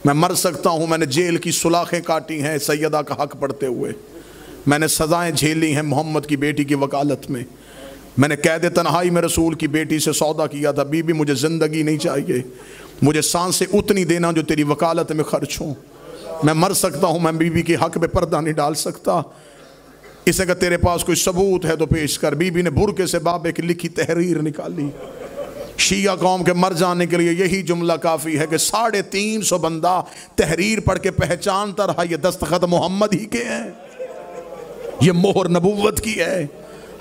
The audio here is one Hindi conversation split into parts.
मैं मर सकता हूँ। मैंने जेल की सुलाखें काटी हैं सैयदा का हक पढ़ते हुए। मैंने सज़ाएं झेली हैं मोहम्मद की बेटी की वकालत में। मैंने कैद तन्हाई में रसूल की बेटी से सौदा किया था, बीबी मुझे ज़िंदगी नहीं चाहिए, मुझे सांसें उतनी देना जो तेरी वकालत में खर्च हों। मैं मर सकता हूँ, मैं बीबी के हक पे पर्दा नहीं डाल सकता। इसने कहा तेरे पास कोई सबूत है तो पेश कर। बीबी ने बुरके से बाबे की लिखी तहरीर निकाली। शिया कौम के मर जाने के लिए यही जुमला काफ़ी है कि 350 बंदा तहरीर पढ़ के पहचानता रहा ये दस्तखत मोहम्मद ही के हैं, ये मोहर नबुव्वत की है।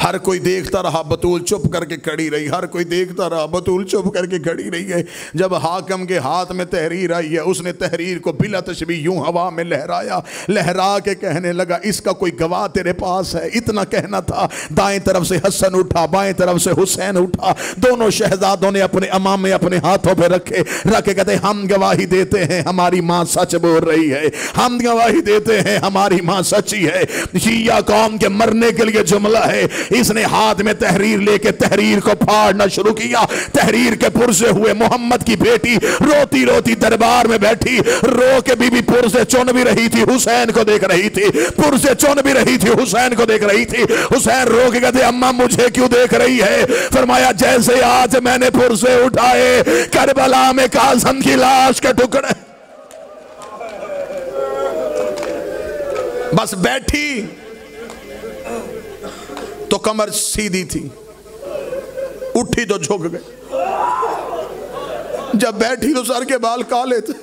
हर कोई देखता रहा, बतूल चुप करके खड़ी रही। हर कोई देखता रहा, बतूल चुप करके खड़ी रही है। जब हाकम के हाथ में तहरीर आई है, उसने तहरीर को बिला तशबी यूं हवा में लहराया, लहरा के कहने लगा इसका कोई गवाह तेरे पास है? इतना कहना था, दाएं तरफ से हसन उठा, बाएं तरफ से हुसैन उठा। दोनों शहजादों ने अपने अमामे अपने हाथों पे रखे, रख के कहते हम गवाही देते हैं हमारी माँ सच बोल रही है, हम गवाही देते हैं हमारी माँ सच्ची है। शिया कौम के मरने के लिए जुमला है। इसने हाथ में तहरीर लेके तहरीर को फाड़ना शुरू किया। तहरीर के पुरजे हुए। मोहम्मद की बेटी रोती रोती दरबार में बैठी, रो के बीबी पुरजे चुन भी रही थी, हुसैन को देख रही थी। पुरजे चुन भी रही थी, हुसैन को देख रही थी। हुसैन रो के कहते अम्मा मुझे क्यों देख रही है? फरमाया जैसे आज मैंने पुरजे उठाए करबला में कासिम की लाश के टुकड़े। बस बैठी तो कमर सीधी थी, उठी तो झुक गए। जब बैठी तो सर के बाल काले थे,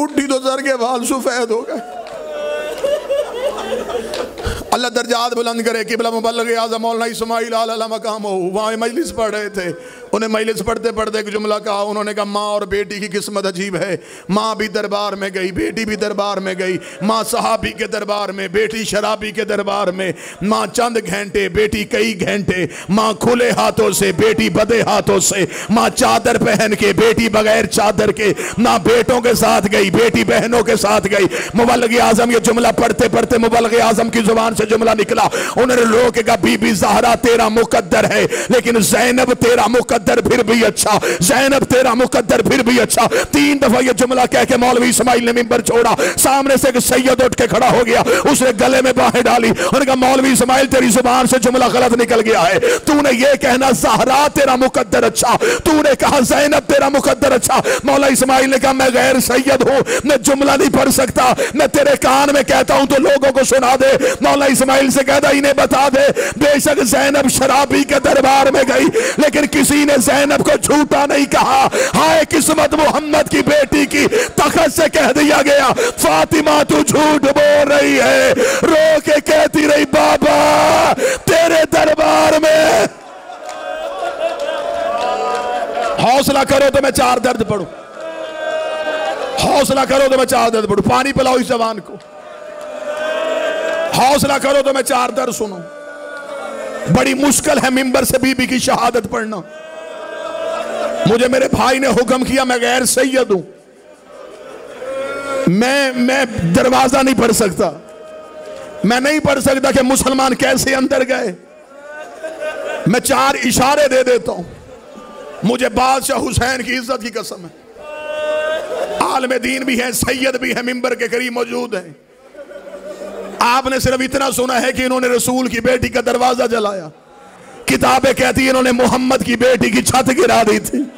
उठी तो सर के बाल सफेद हो गए। अल्लाह दर्जात बुलंद करे। किबला मुबल्लिग आज़म मौलाना इस्माइल आला मकाम हो, वहाँ मजलिस पढ़ रहे थे। उन्हें मजलिस पढ़ते पढ़ते एक जुमला कहा। उन्होंने कहा माँ और बेटी की किस्मत अजीब है। माँ भी दरबार में गई, बेटी भी दरबार में गई। माँ सहाबी के दरबार में, बेटी शराबी के दरबार में। माँ चंद घंटे, बेटी कई घंटे। माँ खुले हाथों से, बेटी बदे हाथों से। माँ चादर पहन के, बेटी बगैर चादर के। माँ बेटों के साथ गई, बेटी बहनों के साथ गई। मुबल्लिग आज़म ये जुमला पढ़ते पढ़ते मुबल्लिग आज़म की जुबान से जुमला निकला। उन्होंने रो के कहा बीबी ज़हरा तेरा मुकद्दर है, लेकिन ज़ैनब तेरा मुकद्दर फिर भी अच्छा, ज़ैनब तेरा मुकद्दर फिर भी अच्छा। 3 दफा ये जुमला कह के मौलवी इस्माइल ने मिंबर छोड़ा। सामने से एक सैयद उठ के खड़ा हो गया, उसने गले में बाहें डाली। उन्होंने कहा मौलवी इस्माइल तेरी जुबान से जुमला गलत निकल गया है। तूने ये कहना ज़हरा तेरा मुकद्दर अच्छा, तूने कहा ज़ैनब तेरा मुकद्दर अच्छा। मौला इस्माइल ने कहा मैं गैर सैयद हूं, मैं जुमला नहीं पढ़ सकता। मैं तेरे कान में कहता हूं तो लोगों को सुना दे। मौला इस्माइल से कहता इन्हें बता दे बेशक ज़ैनब शराबी के दरबार में गई, लेकिन किसी ने ज़ैनब को झूठा नहीं कहा। हाय किस्मत मोहम्मद की बेटी की, तखत से कह दिया गया फातिमा तू झूठ बोल रही है। रो के कहती रही बाबा तेरे दरबार में। हौसला करो तो मैं 4 दर्द पढ़ूं, हौसला करो तो मैं 4 दर्द पढ़ूं। पानी पिलाओ इस जवान को। हौसला करो तो मैं 4 दर्द सुनूं। बड़ी मुश्किल है मिंबर से बीबी की शहादत पढ़ना। मुझे मेरे भाई ने हुक्म किया, मैं गैर सैयद हूं, मैं दरवाजा नहीं पढ़ सकता। मैं नहीं पढ़ सकता कि मुसलमान कैसे अंदर गए। मैं 4 इशारे दे देता हूं। मुझे बादशाह हुसैन की इज्जत की कसम है। आलम दीन भी है, सैयद भी है, मिंबर के करीब मौजूद है। आपने सिर्फ इतना सुना है कि इन्होंने रसूल की बेटी का दरवाजा जलाया। किताबें कहती है इन्होंने मोहम्मद की बेटी की छत गिरा दी थी।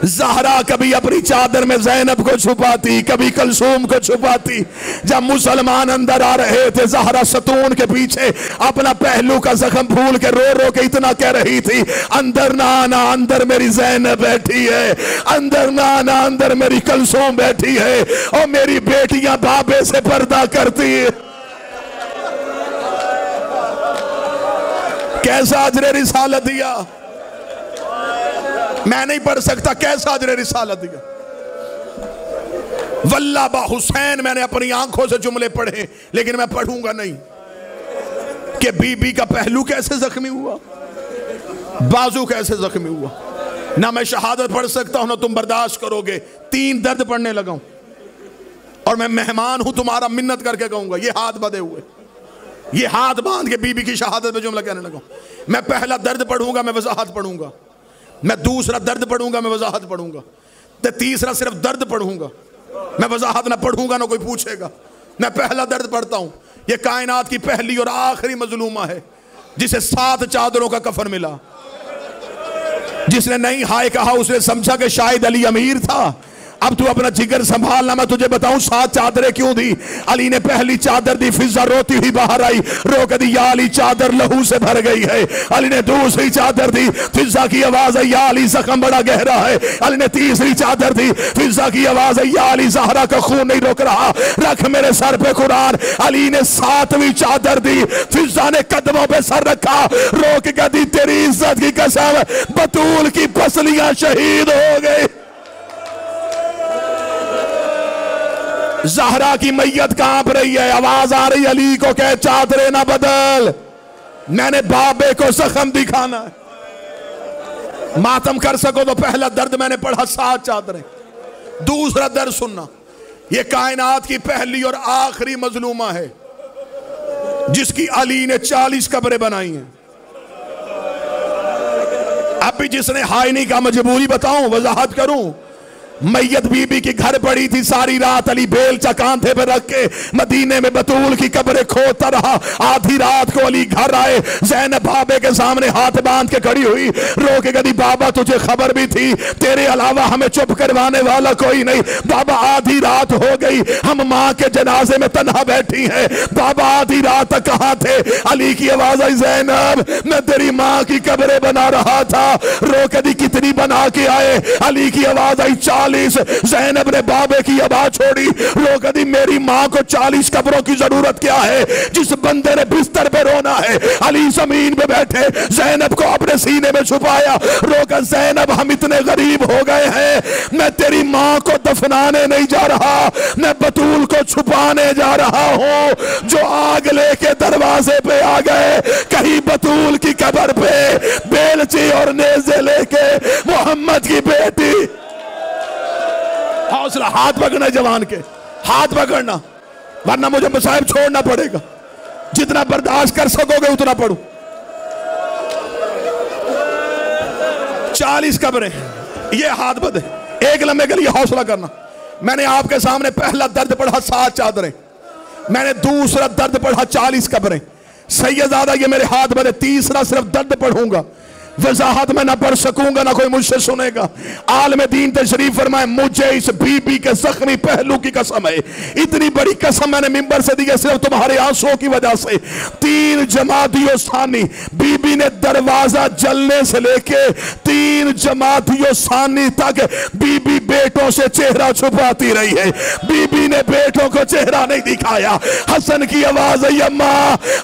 ज़हरा कभी अपनी चादर में ज़ैनब को छुपाती, कभी कलसूम को छुपाती। जब मुसलमान अंदर आ रहे थे ज़हरा सतून के पीछे अपना पहलू का जख्म फूल के रो रो के इतना कह रही थी अंदर ना आना, अंदर मेरी ज़ैनब बैठी है। अंदर ना आना, अंदर मेरी कलसूम बैठी है। और मेरी बेटियां बाबे से पर्दा करती है। कैसा अजरे रिसालत दिया। मैं नहीं पढ़ सकता, कैसा अजरे रिसालत दिया। वल्लाह बा हुसैन मैंने अपनी आंखों से जुमले पढ़े, लेकिन मैं पढ़ूंगा नहीं कि बीबी का पहलू कैसे जख्मी हुआ, बाजू कैसे जख्मी हुआ। ना मैं शहादत पढ़ सकता हूं, ना तुम बर्दाश्त करोगे। 3 दर्द पढ़ने लगा और मैं मेहमान हूं तुम्हारा, मिन्नत करके कहूंगा ये हाथ बंधे हुए, ये हाथ बांध के बीबी की शहादत में जुमला कहने लगा। मैं पहला दर्द पढ़ूंगा, मैं वजाहत पढ़ूंगा। मैं दूसरा दर्द पढ़ूंगा, मैं वजाहत पढ़ूंगा, तो तीसरा सिर्फ दर्द पढ़ूंगा, मैं वजाहत ना पढ़ूंगा ना कोई पूछेगा। मैं पहला दर्द पढ़ता हूं। ये कायनात की पहली और आखिरी मजलूमा है जिसे 7 चादरों का कफन मिला। जिसने नहीं हाय कहा उसने समझा कि शायद अली अमीर था। अब तू अपना जिगर संभालना, मैं तुझे बताऊं 7 चादरें क्यों दी। अली ने पहली चादर दी, फिजा रोती हुई बाहर आई, रोक दी, या अली चादर लहू से भर गई है। अली ने दूसरी चादर दी, फिजा की आवाज है, या अली जख्म बड़ा गहरा है। अली ने तीसरी चादर दी, फिजा की आवाज है, या अली ज़हरा का खून नहीं रोक रहा, रख मेरे सर पे कुरान। अली ने 7वीं चादर दी, फिजा ने कदमों पे सर रखा, रोक के दी, तेरी इज्जत की कसम बतूल की पसलियां शहीद हो गई। ज़हरा की मैयत कांप रही है, आवाज आ रही, अली को कह चादरें ना बदल, मैंने बाबे को जख्म दिखाना है। मातम कर सको तो पहला दर्द मैंने पढ़ा 7 चादरें। दूसरा दर्द सुनना, यह कायनात की पहली और आखिरी मजलूमा है जिसकी अली ने 40 कब्रें बनाई हैं। अब भी जिसने हाय नहीं कहा, मजबूरी बताऊं, वजाहत करूं। मैयत बीबी की घर पड़ी थी, सारी रात अली बेलचा कांधे पे रख के मदीने में बतूल की कब्रें खोदता रहा। आधी रात को अली घर आए, ज़ैनब बाबे के सामने हाथ बांध के खड़ी हुई, रो के कही, बाबा तुझे खबर भी थी, तेरे अलावा हमें चुप करवाने वाला कोई नहीं। बाबा आधी रात हो गई, हम माँ के जनाजे में तन्हा बैठी हैं, बाबा आधी रात तक कहाँ थे। अली की आवाज आई, ज़ैनब मैं तेरी माँ की कब्रें बना रहा था। रो के दी, कितनी बना के आए। अली की आवाज आई, 40। ज़ैनब ने बाबे की आवाज छोड़ी, रो के दी, मेरी माँ को 40 कब्रों की जरूरत क्या है, जिस बंदे ने बिस्तर पे रोना है। अली जमीन पे बैठे, ज़ैनब को अपने सीने में छुपाया, रोकर, ज़ैनब हम इतने गरीब हो गए हैं, मैं तेरी माँ को दफनाने नहीं जा रहा, मैं बतूल को छुपाने जा रहा हूं। जो आग लेके दरवाजे पे आ गए, कहीं बतूल की कब्र पे बेलची और नेज़े लेके मोहम्मद की बेटी। हौसला, हाथ पकड़ना जवान के, हाथ पकड़ना, वरना मुझे मसाइब छोड़ना पड़ेगा। जितना बर्दाश्त कर सकोगे उतना पढ़ो। 40 कब्रें, ये हाथ बदे, एक लम्हे के लिए हौसला करना। मैंने आपके सामने पहला दर्द पढ़ा 7 चादरें, मैंने दूसरा दर्द पढ़ा 40 कब्रें। सैयदादा ये मेरे हाथ बदे, तीसरा सिर्फ दर्द पढ़ूंगा, वजाहत में ना पढ़ सकूंगा, ना कोई मुझसे सुनेगा। आलम दीन तशरीफ फरमाए, मुझे इस बीबी के जख्मी पहलू की कसम है, इतनी बड़ी कसम मैंने मिंबर से दी है सिर्फ तुम्हारे आंसुओं की वजह से। 3 जमातियों सानी, बीबी ने दरवाजा जलने से लेके 3 जमातियों सानी तक बीबी बेटों से चेहरा छुपाती रही है। बीबी ने बेटों को चेहरा नहीं दिखाया। हसन की आवाज आई, अम्मा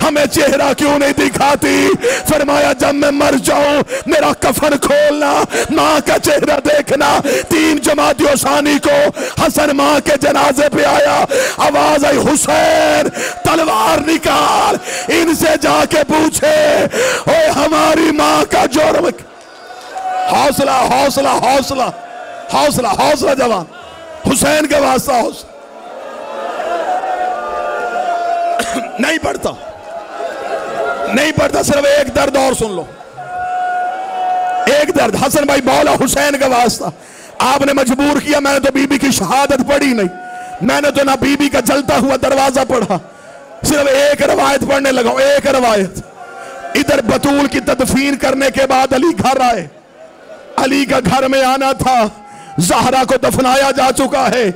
हमें चेहरा क्यों नहीं दिखाती। फरमाया, जब मैं मर जाऊं मेरा कफन खोलना, मां का चेहरा देखना। 3 जमातियों सानी को हसन मां के जनाजे पे आया, आवाज आई, हुसैन तलवार निकाल, इनसे जाके पूछे ओए हमारी मां का जुर्म। हौसला हौसला हौसला हौसला हौसला जवान, हुसैन के वास्ता हौसला। नहीं पढ़ता, नहीं पढ़ता, सिर्फ एक दर्द और सुन लो, एक दर्द। हसन भाई मौला हुसैन का वास्ता आपने मजबूर किया। मैंने तो बीबी की शहादत पढ़ी नहीं, मैंने तो ना बीबी का जलता हुआ दरवाजा पढ़ा, सिर्फ एक रवायत पढ़ने लगा, एक रवायत। इधर बतूल की तदफीन करने के बाद अली घर आए, अली का घर में आना था, ज़हरा को दफनाया जा चुका है,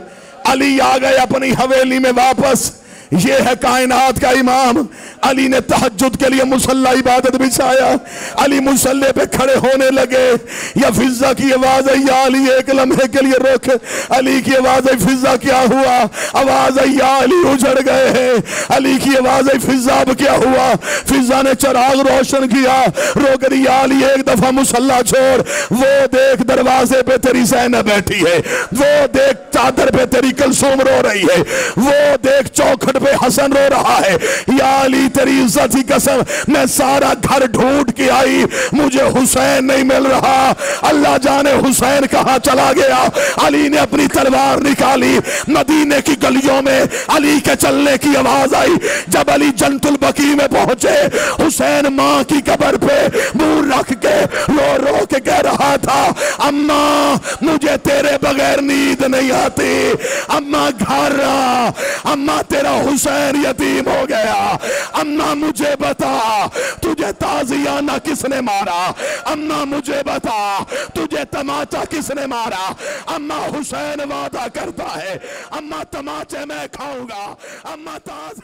अली आ गए अपनी हवेली में वापस। ये है कायनात का इमाम। अली ने तहज्जुद के लिए मुसल्ला इबादत बिछाया, अली मुसल्ले पे खड़े होने लगे। या फिजा की आवाज आई, या अली एक लम्हे के लिए रोक। अली की आवाज आई, फिजा क्या हुआ। आवाज आई, या अली उजड़ गए हैं। अली की आवाज आई, फिजा अब क्या हुआ। फिजा ने चिराग रोशन किया, रोक रही, या अली एक दफा मुसल्ला छोड़, वो देख दरवाजे पे तेरी ज़ैनब बैठी है, वो देख चादर पे तेरी कलसूम रो रही है, वो देख चौखट कब्र पे हसन रो रहा है, या अली तेरी इज्जत की कसम मैं सारा घर ढूंढ के आई, मुझे हुसैन नहीं मिल रहा। अल्लाह जाने हुसैन कहां चला गया। अली ने अपनी तलवार निकाली, मदीने की गलियों में अली के चलने की आवाज आई। जब अली जन्नतुल बकी में पहुंचे, हुसैन मां की कब्र पे मुंह रख के रो रो के कह रहा था, अम्मा मुझे तेरे बगैर नींद नहीं आती, अम्मा घर आ, अम्मा तेरा हुसैन यतीम हो गया, अम्मा मुझे बता तुझे ताजियाना किसने मारा, अम्मा मुझे बता तुझे तमाचा किसने मारा। अम्मा हुसैन वादा करता है, अम्मा तमाचे मैं खाऊंगा, अम्मा ताज